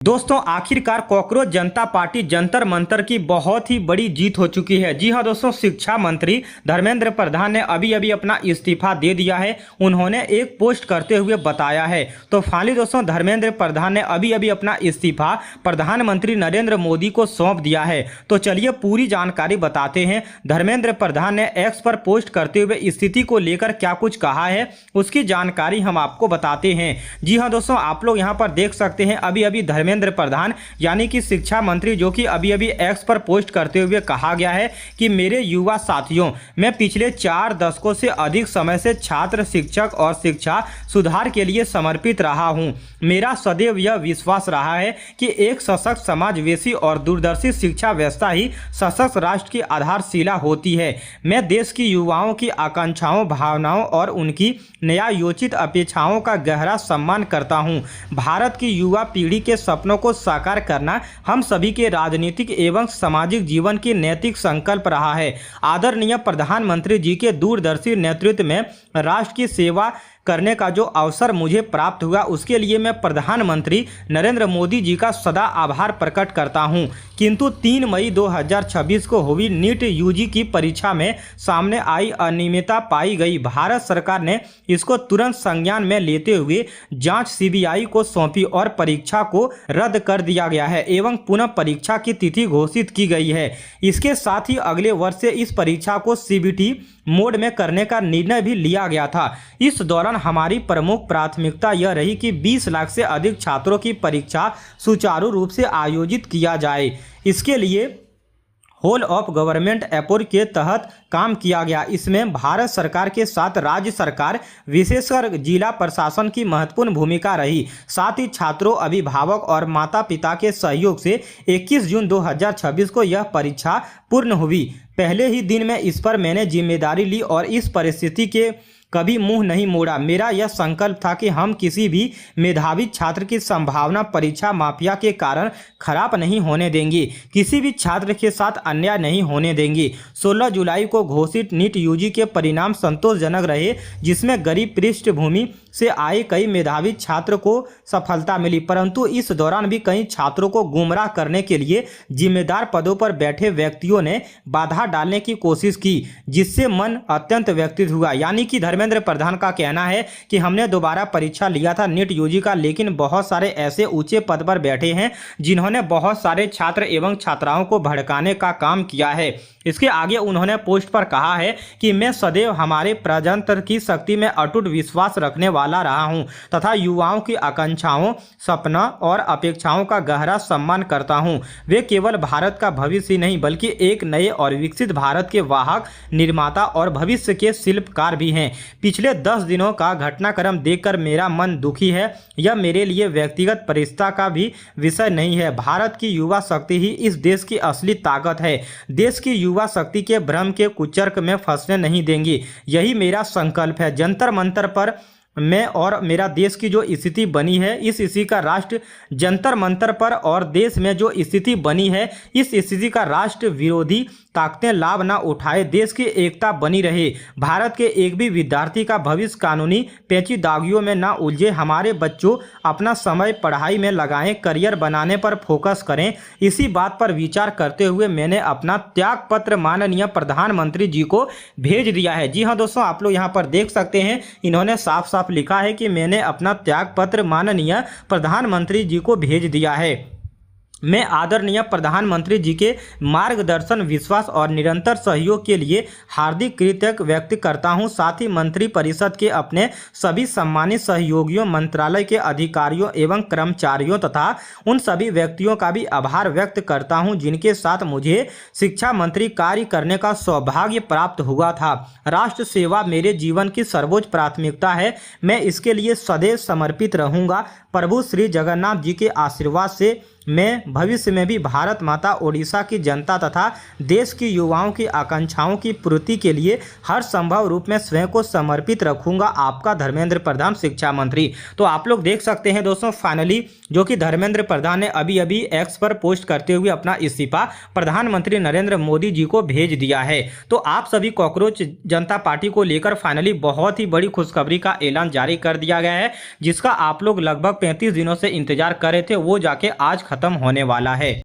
दोस्तों आखिरकार कॉकरोच जनता पार्टी जंतर मंतर की बहुत ही बड़ी जीत हो चुकी है। जी हां दोस्तों, शिक्षा मंत्री धर्मेंद्र प्रधान ने अभी अभी अपना इस्तीफा दे दिया है। उन्होंने एक पोस्ट करते हुए बताया है। तो फाइनली दोस्तों धर्मेंद्र प्रधान ने अभी अभी अपना इस्तीफा प्रधानमंत्री नरेंद्र मोदी को सौंप दिया है। तो चलिए पूरी जानकारी बताते हैं। धर्मेंद्र प्रधान ने एक्स पर पोस्ट करते हुए स्थिति को लेकर क्या कुछ कहा है, उसकी जानकारी हम आपको बताते हैं। जी हाँ दोस्तों, आप लोग यहाँ पर देख सकते हैं अभी अभी धर्मेंद्र प्रधान यानी कि शिक्षा मंत्री जो कि अभी अभी एक्स पर पोस्ट करते हुए कहा गया है कि मेरे युवा साथियों, मैं पिछले 4 दशकों से अधिक समय से छात्र, शिक्षक और शिक्षा सुधार के लिए समर्पित रहा हूं। मेरा सदैव यह विश्वास रहा है कि एक सशक्त समावेशी और दूरदर्शी शिक्षा व्यवस्था ही सशक्त राष्ट्र की आधारशिला होती है। मैं देश की युवाओं की आकांक्षाओं, भावनाओं और उनकी न्यायोचित अपेक्षाओं का गहरा सम्मान करता हूं। भारत की युवा पीढ़ी के सपनों को साकार करना हम सभी के राजनीतिक एवं सामाजिक जीवन की नैतिक संकल्प रहा है। आदरणीय प्रधानमंत्री जी के दूरदर्शी नेतृत्व में राष्ट्र की सेवा करने का जो अवसर मुझे प्राप्त हुआ, उसके लिए मैं प्रधानमंत्री नरेंद्र मोदी जी का सदा आभार प्रकट करता हूं। किंतु 3 मई 2026 को हुई नीट यूजी की परीक्षा में सामने आई अनियमितता पाई गई। भारत सरकार ने इसको तुरंत संज्ञान में लेते हुए जांच सीबीआई को सौंपी और परीक्षा को रद्द कर दिया गया है एवं पुनः परीक्षा की तिथि घोषित की गई है। इसके साथ ही अगले वर्ष से इस परीक्षा को सीबीटी मोड में करने का निर्णय भी लिया गया था। इस दौरान हमारी प्रमुख प्राथमिकता यह रही कि 20 लाख से अधिक छात्रों की परीक्षा सुचारू रूप से आयोजित किया जाए। इसके लिए होल ऑफ गवर्नमेंट अप्रोच के तहत काम किया गया। इसमें भारत सरकार के साथ राज्य सरकार, विशेषकर जिला प्रशासन की महत्वपूर्ण भूमिका रही। साथ ही छात्रों, अभिभावक और माता पिता के सहयोग से 21 जून 2026 को यह परीक्षा पूर्ण हुई। पहले ही दिन में इस पर मैंने जिम्मेदारी ली और इस परिस्थिति के कभी मुंह नहीं मोड़ा। मेरा यह संकल्प था कि हम किसी भी मेधावी छात्र की संभावना परीक्षा माफिया के कारण खराब नहीं होने देंगे, किसी भी छात्र के साथ अन्याय नहीं होने देंगे। 16 जुलाई को घोषित नीट यूजी के परिणाम संतोषजनक रहे, जिसमें गरीब पृष्ठभूमि से आए कई मेधावी छात्र को सफलता मिली, परंतु इस दौरान भी कई छात्रों को गुमराह करने के लिए जिम्मेदार पदों पर बैठे व्यक्तियों ने बाधा डालने की कोशिश की, जिससे मन अत्यंत व्यथित हुआ। यानी कि धर्मेंद्र प्रधान का कहना है कि हमने दोबारा परीक्षा लिया था नीट यूजी का, लेकिन बहुत सारे ऐसे ऊंचे पद पर बैठे हैं जिन्होंने बहुत सारे छात्र एवं छात्राओं को भड़काने का काम किया है। इसके आगे उन्होंने पोस्ट पर कहा है कि मैं सदैव हमारे प्रजातंत्र की शक्ति में अटूट विश्वास रखने वाला रहा हूं तथा युवाओं की आकांक्षाओं, सपना और अपेक्षाओं का गहरा सम्मान करता हूं। वे केवल भारत का भविष्य नहीं बल्कि एक नए और विकसित भारत के वाहक, निर्माता और भविष्य के शिल्पकार भी हैं। पिछले 10 दिनों का घटनाक्रम देखकर मेरा मन दुखी है। यह मेरे लिए व्यक्तिगत परिस्थिति का भी विषय नहीं है। भारत की युवा शक्ति ही इस देश की असली ताकत है। देश की युवा शक्ति के भ्रम के कुचर्क में फंसने नहीं देंगे, यही मेरा संकल्प है। जंतर मंतर पर मैं और मेरा देश की जो स्थिति बनी है, इस स्थिति का राष्ट्र जंतर मंतर पर और देश में जो स्थिति बनी है, इस स्थिति का राष्ट्र विरोधी ताकतें लाभ ना उठाए, देश की एकता बनी रहे, भारत के एक भी विद्यार्थी का भविष्य कानूनी पेचीदगियों में ना उलझे। हमारे बच्चों अपना समय पढ़ाई में लगाएं, करियर बनाने पर फोकस करें। इसी बात पर विचार करते हुए मैंने अपना त्याग पत्र माननीय प्रधानमंत्री जी को भेज दिया है। जी हाँ दोस्तों, आप लोग यहाँ पर देख सकते हैं, इन्होंने साफ साफ लिखा है कि मैंने अपना त्याग पत्र माननीय प्रधानमंत्री जी को भेज दिया है। मैं आदरणीय प्रधानमंत्री जी के मार्गदर्शन, विश्वास और निरंतर सहयोग के लिए हार्दिक कृतज्ञता व्यक्त करता हूं। साथ ही मंत्रिपरिषद के अपने सभी सम्मानित सहयोगियों, मंत्रालय के अधिकारियों एवं कर्मचारियों तथा उन सभी व्यक्तियों का भी आभार व्यक्त करता हूं जिनके साथ मुझे शिक्षा मंत्री कार्य करने का सौभाग्य प्राप्त हुआ था। राष्ट्र सेवा मेरे जीवन की सर्वोच्च प्राथमिकता है। मैं इसके लिए सदैव समर्पित रहूंगा। प्रभु श्री जगन्नाथ जी के आशीर्वाद से मैं भविष्य में भी भारत माता, ओडिशा की जनता तथा देश की युवाओं की आकांक्षाओं की पूर्ति के लिए हर संभव रूप में स्वयं को समर्पित रखूंगा। आपका धर्मेंद्र प्रधान, शिक्षा मंत्री। तो आप लोग देख सकते हैं दोस्तों, फाइनली जो कि धर्मेंद्र प्रधान ने अभी अभी एक्स पर पोस्ट करते हुए अपना इस्तीफा प्रधानमंत्री नरेंद्र मोदी जी को भेज दिया है। तो आप सभी कॉकरोच जनता पार्टी को लेकर फाइनली बहुत ही बड़ी खुशखबरी का ऐलान जारी कर दिया गया है, जिसका आप लोग लगभग 35 दिनों से इंतजार कर रहे थे वो जाके आज खत्म होने वाला है।